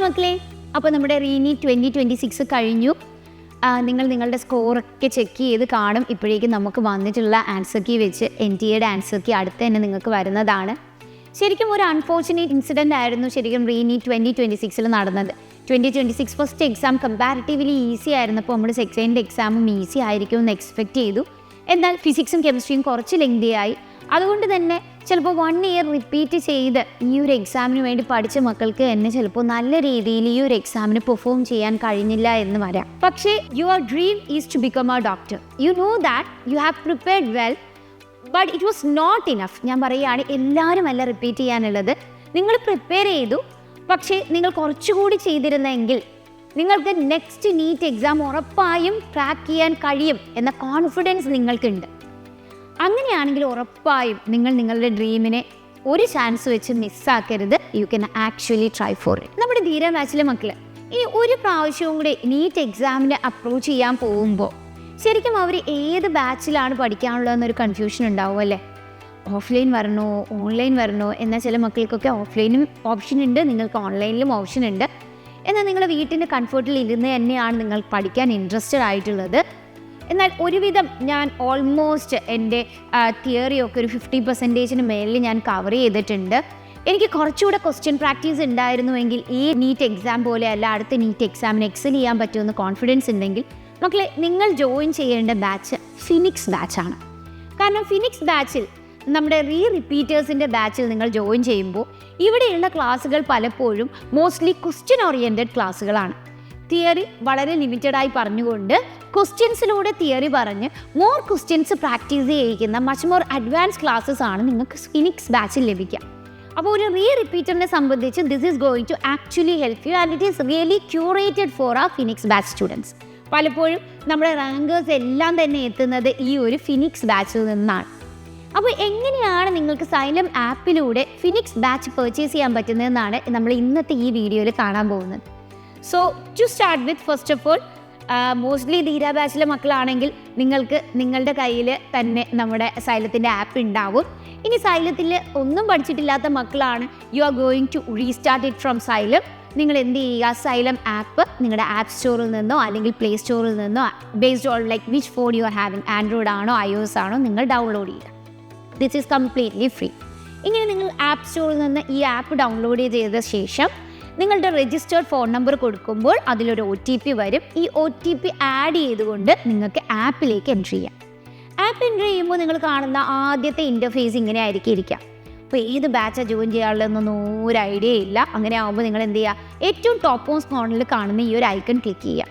മക്കളെ, അപ്പോൾ നമ്മുടെ റീനീറ്റ് 2026 കഴിഞ്ഞു. നിങ്ങൾ നിങ്ങളുടെ സ്കോറൊക്കെ ചെക്ക് ചെയ്ത് കാണും. ഇപ്പോഴേക്കും നമുക്ക് വന്നിട്ടുള്ള ആൻസർ കീ വെച്ച് NTA ആൻസർ കീ അടുത്ത് തന്നെ നിങ്ങൾക്ക് വരുന്നതാണ്. ശരിക്കും ഒരു അൺഫോർച്ചുനേറ്റ് ഇൻസിഡൻ്റ് ആയിരുന്നു ശരിക്കും റീനീറ്റ് 2026 നടന്നത്. 2026 ഫസ്റ്റ് എക്സാം കമ്പാരിറ്റീവ്ലി ഈസി ആയിരുന്നപ്പോൾ നമ്മൾ സെക്കൻഡ് എക്സാമും ഈസി ആയിരിക്കും എന്ന് എക്സ്പെക്റ്റ് ചെയ്തു. എന്നാൽ ഫിസിക്സും കെമിസ്ട്രിയും കുറച്ച് ലെങ്തി ആയി. അതുകൊണ്ട് തന്നെ ചിലപ്പോൾ 1 ഇയർ റിപ്പീറ്റ് ചെയ്ത് ഈ ഒരു എക്സാമിന് വേണ്ടി പഠിച്ച മക്കൾക്ക് തന്നെ ചിലപ്പോൾ നല്ല രീതിയിൽ ഈ ഒരു എക്സാമിന് പെർഫോം ചെയ്യാൻ കഴിഞ്ഞില്ല എന്ന് വരാം. പക്ഷേ your dream is to become a doctor. You know that you have prepared well, but it was not enough. ഞാൻ പറയുകയാണ്, എല്ലാവരും അല്ല റിപ്പീറ്റ് ചെയ്യാനുള്ളത്. നിങ്ങൾ പ്രിപ്പയർ ചെയ്തു, പക്ഷേ നിങ്ങൾ കുറച്ചുകൂടി ചെയ്തിരുന്നെങ്കിൽ നിങ്ങൾക്ക് നെക്സ്റ്റ് നീറ്റ് എക്സാം ഉറപ്പായും ക്രാക്ക് ചെയ്യാൻ കഴിയും എന്ന കോൺഫിഡൻസ് നിങ്ങൾക്കുണ്ട്. അങ്ങനെയാണെങ്കിൽ ഉറപ്പായും നിങ്ങൾ നിങ്ങളുടെ ഡ്രീമിനെ ഒരു ചാൻസ് വെച്ച് മിസ്സാക്കരുത്. You can actually try for it. നമ്മുടെ ധീര ബാച്ചിലെ മക്കൾ ഈ ഒരു പ്രാവശ്യവും കൂടി നീറ്റ് എക്സാമിന് അപ്രോച്ച് ചെയ്യാൻ പോകുമ്പോൾ ശരിക്കും അവർ ഏത് ബാച്ചിലാണ് പഠിക്കാനുള്ളതെന്നൊരു കൺഫ്യൂഷൻ ഉണ്ടാവും അല്ലേ. ഓഫ്ലൈൻ വരണോ ഓൺലൈൻ വരണോ എന്നാൽ ചില മക്കൾക്കൊക്കെ ഓഫ്ലൈനും ഓപ്ഷൻ ഉണ്ട്, നിങ്ങൾക്ക് ഓൺലൈനിലും ഓപ്ഷൻ ഉണ്ട്. എന്നാൽ നിങ്ങളുടെ വീട്ടിൻ്റെ കംഫർട്ടിൽ ഇരുന്ന് തന്നെയാണ് നിങ്ങൾ പഠിക്കാൻ ഇൻട്രസ്റ്റഡ് ആയിട്ടുള്ളത്. എന്നാൽ ഒരുവിധം ഞാൻ ഓൾമോസ്റ്റ് എൻ്റെ തിയറിയൊക്കെ ഒരു 50% മേലിൽ ഞാൻ കവർ ചെയ്തിട്ടുണ്ട്. എനിക്ക് കുറച്ചുകൂടെ ക്വസ്റ്റ്യൻ പ്രാക്ടീസ് ഉണ്ടായിരുന്നുവെങ്കിൽ ഈ നീറ്റ് എക്സാം പോലെ അല്ല അടുത്ത നീറ്റ് എക്സാമിന് എക്സൽ ചെയ്യാൻ പറ്റുമെന്ന് കോൺഫിഡൻസ് ഉണ്ടെങ്കിൽ മക്കളെ നിങ്ങൾ ജോയിൻ ചെയ്യേണ്ട ബാച്ച് ഫിനിക്സ് ബാച്ചാണ്. കാരണം ഫിനിക്സ് ബാച്ചിൽ നമ്മുടെ റിപ്പീറ്റേഴ്സിൻ്റെ ബാച്ചിൽ നിങ്ങൾ ജോയിൻ ചെയ്യുമ്പോൾ ഇവിടെയുള്ള ക്ലാസ്സുകൾ പലപ്പോഴും മോസ്റ്റ്ലി ക്വസ്റ്റ്യൻ ഓറിയൻറ്റഡ് ക്ലാസ്സുകളാണ്. തിയറി വളരെ ലിമിറ്റഡായി പറഞ്ഞുകൊണ്ട് ക്വസ്റ്റ്യൻസിലൂടെ തിയറി പറഞ്ഞ് മോർ ക്വസ്റ്റ്യൻസ് പ്രാക്ടീസ് ചെയ്യിക്കുന്ന മച്ച് മോർ അഡ്വാൻസ് ക്ലാസ്സസ് ആണ് നിങ്ങൾക്ക് ഫിനിക്സ് ബാച്ചിൽ ലഭിക്കുക. അപ്പോൾ ഒരു റിപ്പീറ്ററിനെ സംബന്ധിച്ച് this is going to actually help you and it is really curated for ആ ഫിനിക്സ് ബാച്ച് സ്റ്റുഡൻസ്. പലപ്പോഴും നമ്മുടെ റാങ്കേഴ്സ് എല്ലാം തന്നെ എത്തുന്നത് ഈ ഒരു ഫിനിക്സ് ബാച്ചിൽ നിന്നാണ്. അപ്പോൾ എങ്ങനെയാണ് നിങ്ങൾക്ക് സൈലം ആപ്പിലൂടെ ഫിനിക്സ് ബാച്ച് പർച്ചേസ് ചെയ്യാൻ പറ്റുന്നതെന്നാണ് നമ്മൾ ഇന്നത്തെ ഈ വീഡിയോയിൽ കാണാൻ പോകുന്നത്. So to start with, first of all mostly ധീര ബാച്ചിലെ മക്കളാണെങ്കിൽ നിങ്ങൾക്ക് നിങ്ങളുടെ കയ്യിൽ തന്നെ നമ്മുടെ സൈലത്തിൻ്റെ ആപ്പ് ഉണ്ടാവും. ഇനി സൈലത്തിൽ ഒന്നും പഠിച്ചിട്ടില്ലാത്ത മക്കളാണ്, you are going to restart it from Xylem. നിങ്ങൾ എന്ത് ചെയ്യുക, സൈലം ആപ്പ് നിങ്ങളുടെ ആപ്പ് സ്റ്റോറിൽ നിന്നോ അല്ലെങ്കിൽ പ്ലേ സ്റ്റോറിൽ നിന്നോ based on like which phone you are having, Android ആണോ iOS ആണോ, നിങ്ങൾ ഡൗൺലോഡ് ചെയ്യുക. This is completely free. ഇങ്ങനെ നിങ്ങൾ ആപ്പ് സ്റ്റോറിൽ നിന്ന് ഈ ആപ്പ് ഡൗൺലോഡ് ചെയ്ത ശേഷം നിങ്ങളുടെ രജിസ്റ്റേർഡ് ഫോൺ നമ്പർ കൊടുക്കുമ്പോൾ അതിലൊരു OTP വരും. ഈ OTP ആഡ് ചെയ്തുകൊണ്ട് നിങ്ങൾക്ക് ആപ്പിലേക്ക് എൻട്രി ചെയ്യാം. ആപ്പ് എൻട്രി ചെയ്യുമ്പോൾ നിങ്ങൾ കാണുന്ന ആദ്യത്തെ ഇൻ്റർഫേസ് ഇങ്ങനെ ആയിരിക്കും ഇരിക്കുക. അപ്പോൾ ഏത് ബാച്ചാണ് ജോയിൻ ചെയ്യാനുള്ളതെന്നൊന്നും ഒരു ഐഡിയ ഇല്ല. അങ്ങനെ ആകുമ്പോൾ നിങ്ങൾ എന്ത് ചെയ്യുക, ഏറ്റവും ടോപ്പ് മോസ്റ്റ് കോർണറിൽ കാണുന്ന ഈ ഒരു ഐക്കൺ ക്ലിക്ക് ചെയ്യുക.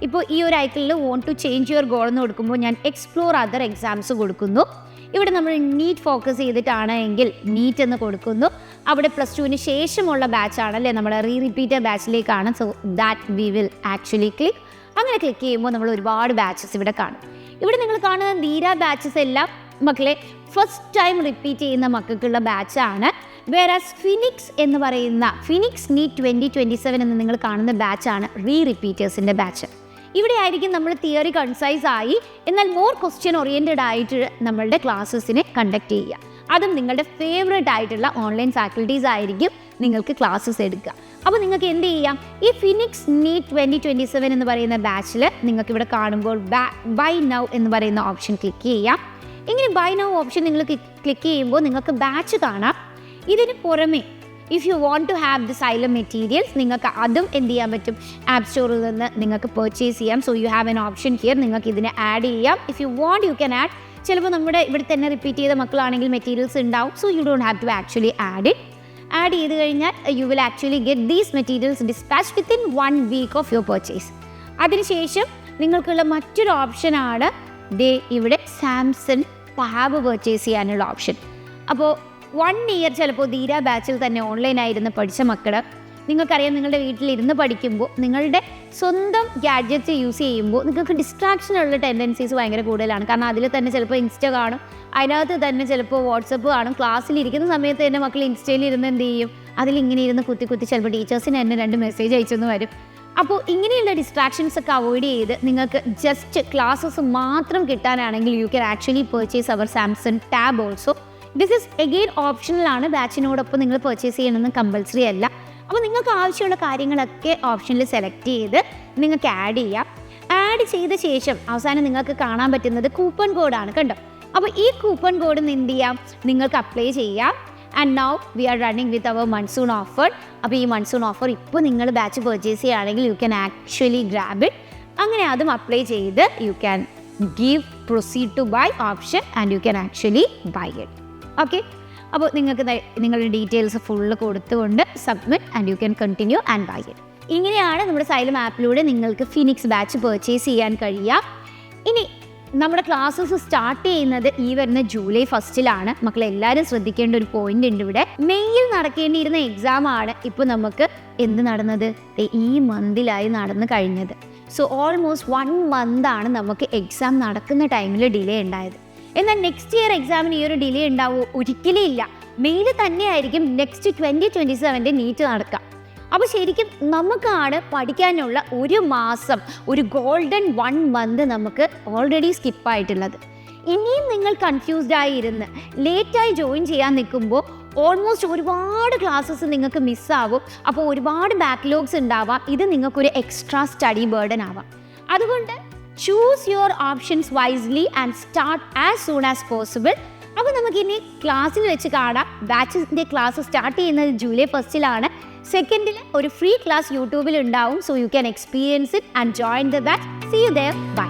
ഇപ്പോൾ ഈ ഒരു ഐക്കണിൽ want to change your goal എന്ന് കൊടുക്കുമ്പോൾ ഞാൻ എക്സ്പ്ലോർ അതർ എക്സാംസ് കൊടുക്കുന്നു. ഇവിടെ നമ്മൾ നീറ്റ് ഫോക്കസ് ചെയ്തിട്ടാണ് എങ്കിൽ നീറ്റ് എന്ന് കൊടുക്കുന്നു. അവിടെ +2 ശേഷമുള്ള ബാച്ചാണല്ലേ നമ്മൾ റിപ്പീറ്റർ ബാച്ചിലേക്കാണ്. So that we will actually click. അങ്ങനെ ക്ലിക്ക് ചെയ്യുമ്പോൾ നമ്മൾ ഒരുപാട് ബാച്ചസ് ഇവിടെ കാണും. ഇവിടെ നിങ്ങൾ കാണുന്ന ധീര ബാച്ചസ് എല്ലാം മക്കളെ ഫസ്റ്റ് ടൈം റിപ്പീറ്റ് ചെയ്യുന്ന മക്കൾക്കുള്ള ബാച്ചാണ്. വേറാസ് ഫിനിക്സ് എന്ന് പറയുന്ന ഫിനിക്സ് നീറ്റ് 2027 എന്ന് നിങ്ങൾ കാണുന്ന ബാച്ചാണ് റിപ്പീറ്റേഴ്സിൻ്റെ ബാച്ച്. ഇവിടെ ആയിരിക്കും നമ്മൾ തിയറി കൺസൈസ് ആയി എന്നാൽ മോർ ക്വസ്റ്റ്യൻ ഓറിയൻറ്റഡ് ആയിട്ട് നമ്മളുടെ ക്ലാസ്സസിനെ കണ്ടക്ട് ചെയ്യുക. അതും നിങ്ങളുടെ ഫേവറേറ്റ് ആയിട്ടുള്ള ഓൺലൈൻ ഫാക്കൽറ്റീസ് ആയിരിക്കും നിങ്ങൾക്ക് ക്ലാസ്സസ് എടുക്കുക. അപ്പോൾ നിങ്ങൾക്ക് എന്ത് ചെയ്യാം, ഈ ഫിനിക്സ് നീറ്റ് 2027 എന്ന് പറയുന്ന ബാച്ചിൽ നിങ്ങൾക്ക് ഇവിടെ കാണുമ്പോൾ ബൈ നൗ എന്ന് പറയുന്ന ഓപ്ഷൻ ക്ലിക്ക് ചെയ്യാം. ഇങ്ങനെ ബൈ നൗ ഓപ്ഷൻ നിങ്ങൾ ക്ലിക്ക് ചെയ്യുമ്പോൾ നിങ്ങൾക്ക് ബാച്ച് കാണാം. ഇതിന് പുറമെ if you want to have the Xylem materials നിങ്ങൾക്ക് അതും എന്ത് ചെയ്യാൻ പറ്റും, ആപ്പ് സ്റ്റോറിൽ നിന്ന് നിങ്ങൾക്ക് പർച്ചേസ് ചെയ്യാം. So you have an option here, നിങ്ങൾക്ക് ഇതിനെ ആഡ് ചെയ്യാം. If you want you can add. ചിലപ്പോൾ നമ്മുടെ ഇവിടെ തന്നെ റിപ്പീറ്റ് ചെയ്ത മക്കളാണെങ്കിൽ മെറ്റീരിയൽസ് ഉണ്ടാവും. So you don't have to actually add it. Add ചെയ്ത് കഴിഞ്ഞാൽ you will actually get these materials dispatch within 1 week of your purchase. അതിനുശേഷം നിങ്ങൾക്കുള്ള മറ്റൊരു ഓപ്ഷനാണ് ഇവിടെ സാംസങ് ടാബ് പർച്ചേസ് ചെയ്യാനുള്ള ഓപ്ഷൻ. അപ്പോൾ 1 ഇയർ ചിലപ്പോൾ ധീര ബാച്ചിൽ തന്നെ ഓൺലൈനായിരുന്ന് പഠിച്ച മക്കൾ, നിങ്ങൾക്കറിയാം നിങ്ങളുടെ വീട്ടിലിരുന്ന് പഠിക്കുമ്പോൾ നിങ്ങളുടെ സ്വന്തം ഗാഡ്ജറ്റ്സ് യൂസ് ചെയ്യുമ്പോൾ നിങ്ങൾക്ക് ഡിസ്ട്രാക്ഷനുള്ള ടെൻഡൻസീസ് ഭയങ്കര കൂടുതലാണ്. കാരണം അതിൽ തന്നെ ചിലപ്പോൾ ഇൻസ്റ്റ കാണും, അതിനകത്ത് തന്നെ ചിലപ്പോൾ വാട്സപ്പ് കാണും. ക്ലാസ്സിലിരിക്കുന്ന സമയത്ത് തന്നെ മക്കൾ ഇൻസ്റ്റയിൽ ഇരുന്ന് എന്ത് ചെയ്യും, അതിലിങ്ങനെ ഇരുന്ന് കുത്തി ചിലപ്പോൾ ടീച്ചേഴ്സിന് തന്നെ 2 മെസ്സേജ് അയച്ചെന്ന് വരും. അപ്പോൾ ഇങ്ങനെയുള്ള ഡിസ്ട്രാക്ഷൻസ് ഒക്കെ അവോയ്ഡ് ചെയ്ത് നിങ്ങൾക്ക് ജസ്റ്റ് ക്ലാസ്സസ് മാത്രം കിട്ടാനാണെങ്കിൽ you can actually purchase our Samsung tab also. This is again ഓപ്ഷണലാണ്. ബാച്ചിനോടൊപ്പം നിങ്ങൾ പർച്ചേസ് ചെയ്യണമെന്ന് കമ്പൽസറി അല്ല. അപ്പോൾ നിങ്ങൾക്ക് ആവശ്യമുള്ള കാര്യങ്ങളൊക്കെ ഓപ്ഷനിൽ സെലക്ട് ചെയ്ത് നിങ്ങൾക്ക് ആഡ് ചെയ്യാം. ആഡ് ചെയ്ത ശേഷം അവസാനം നിങ്ങൾക്ക് കാണാൻ പറ്റുന്നത് കൂപ്പൺ കോഡാണ്, കണ്ടോ? അപ്പോൾ ഈ കൂപ്പൺ കോഡ് എന്ത് ചെയ്യാം, നിങ്ങൾക്ക് അപ്ലൈ ചെയ്യാം. And now we are running with our monsoon offer. അപ്പോൾ ഈ മൺസൂൺ ഓഫർ ഇപ്പോൾ നിങ്ങൾ ബാച്ച് പർച്ചേസ് ചെയ്യുകയാണെങ്കിൽ you can actually grab it. അങ്ങനെ അതും അപ്ലൈ ചെയ്ത് you can give proceed to buy option and you can actually buy it. Okay, അപ്പോൾ നിങ്ങൾക്ക് നിങ്ങളുടെ ഡീറ്റെയിൽസ് ഫുള്ള് കൊടുത്തുകൊണ്ട് submit and you can continue and buy it. ഇങ്ങനെയാണ് നമ്മുടെ സൈലം ആപ്പിലൂടെ നിങ്ങൾക്ക് ഫിനിക്സ് ബാച്ച് പർച്ചേസ് ചെയ്യാൻ കഴിയുക. ഇനി നമ്മുടെ ക്ലാസ്സസ് സ്റ്റാർട്ട് ചെയ്യുന്നത് ഈ വരുന്ന ജൂലൈ 1 മക്കളെല്ലാവരും ശ്രദ്ധിക്കേണ്ട ഒരു പോയിന്റ് ഉണ്ട് ഇവിടെ. മെയ്യിൽ നടക്കേണ്ടിയിരുന്ന എക്സാം ആണ് ഇപ്പോൾ നമുക്ക് എന്ത് നടന്നത്, ഈ മന്തിലായി നടന്നു കഴിഞ്ഞത്. സോ ഓൾമോസ്റ്റ് 1 മന്താണ് നമുക്ക് എക്സാം നടക്കുന്ന ടൈമിൽ ഡിലേ ഉണ്ടായത്. എന്നാൽ നെക്സ്റ്റ് ഇയർ എക്സാമിന് ഈ ഒരു ഡിലേ ഉണ്ടാവുമോ? ഒരിക്കലും ഇല്ല. മെയ്യിൽ തന്നെയായിരിക്കും നെക്സ്റ്റ് 2027 നീറ്റ് നടക്കുക. അപ്പോൾ ശരിക്കും നമുക്കാണ് പഠിക്കാനുള്ള 1 മാസം, ഒരു ഗോൾഡൻ 1 മന്ത് നമുക്ക് ഓൾറെഡി സ്കിപ്പായിട്ടുള്ളത്. ഇനിയും നിങ്ങൾ കൺഫ്യൂസ്ഡ് ആയിരുന്ന് ലേറ്റായി ജോയിൻ ചെയ്യാൻ നിൽക്കുമ്പോൾ ഓൾമോസ്റ്റ് ഒരുപാട് ക്ലാസ്സസ് നിങ്ങൾക്ക് മിസ്സാവും. അപ്പോൾ ഒരുപാട് ബാക്ക്ലോഗ്സ് ഉണ്ടാവാം. ഇത് നിങ്ങൾക്കൊരു എക്സ്ട്രാ സ്റ്റഡി ബേർഡൻ ആവാം. അതുകൊണ്ട് choose your options wisely and start as soon as possible. അപ്പോൾ നമുക്കിനി ക്ലാസ്സിൽ വെച്ച് കാണാം. ബാച്ചിൻ്റെ ക്ലാസ് സ്റ്റാർട്ട് ചെയ്യുന്നത് ജൂലൈ 1 സെക്കൻഡിൽ ഒരു ഫ്രീ ക്ലാസ് യൂട്യൂബിൽ ഉണ്ടാവും. So you can experience it and join the batch. See you there. By.